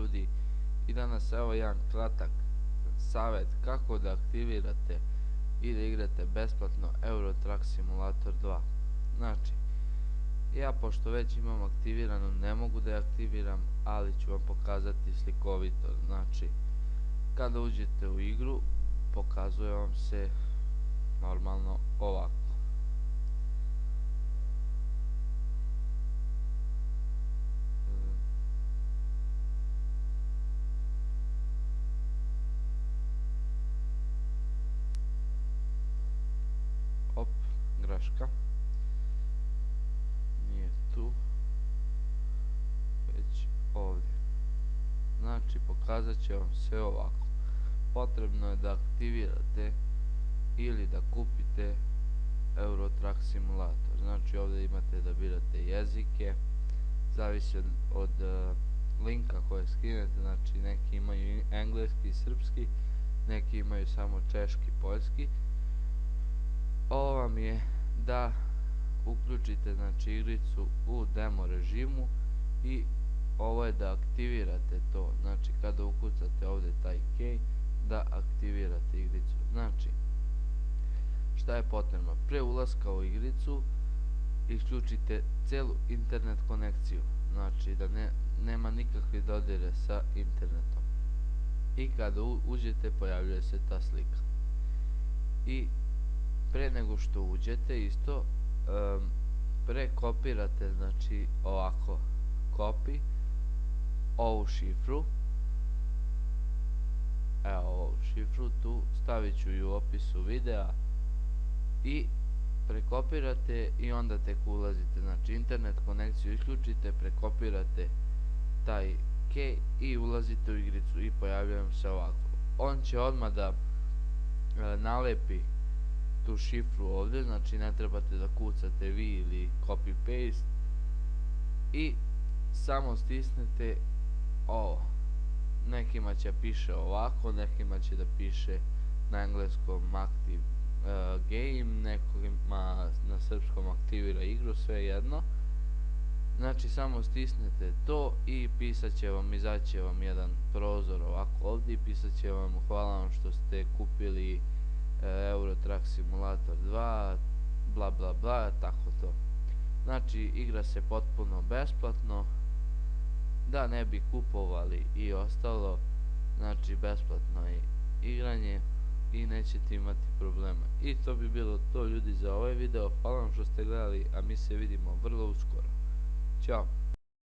ljudi, i danas evo jedan kratak savjet kako da aktivirate i da igrate besplatno Euro Truck Simulator 2. Znači, ja pošto već imam aktivirano ne mogu da je aktiviram, ali ću vam pokazati slikovito. Znači, kada uđete u igru pokazuje vam se normalno ovako. Op, greška. Nije tu, već ovdje. Znači, pokazat će vam sve ovako. Potrebno je da aktivirate ili da kupite Euro Truck Simulator. Znači, ovdje imate da birate jezike, zavisi od linka koje skinete. Znači, neki imaju engleski i srpski, neki imaju samo češki i poljski. Ovo vam je da uključite, znači, igricu u demo režimu, i ovo je da aktivirate to. Znači, kada ukucate ovdje taj key, da aktivirate igricu. Znači, šta je potrebno? Pre ulaska u igricu isključite celu internet konekciju, znači da nema nikakve dodire sa internetom, i kada uđete pojavljuje se ta slika. I pre nego što uđete isto prekopirate, znači ovako, copy ovu šifru, evo ovu šifru tu, stavit ću ju u opisu videa, i prekopirate i onda tek ulazite. Znači, internet konekciju isključite, prekopirate taj key i ulazite u igricu i pojavljuje vam se ovako. On će odmah da nalepi tu šifru ovdje, znači ne trebate da kucate vi ili copy paste, i samo stisnete ovo. Nekima će piše ovako, nekima će da piše na engleskom active game, nekima na srpskom aktivira igru, sve jedno. Znači, samo stisnete to i pisat će vam, izaći će vam jedan prozor ovako ovdje i pisat će vam hvala vam što ste kupili Euro Truck Simulator 2, bla bla bla, tako to. Znači, igra se potpuno besplatno, da ne bi kupovali i ostalo. Znači, besplatno je igranje i nećete imati problema. I to bi bilo to, ljudi, za ovaj video. Hvala vam što ste gledali, a mi se vidimo vrlo uskoro. Ćao.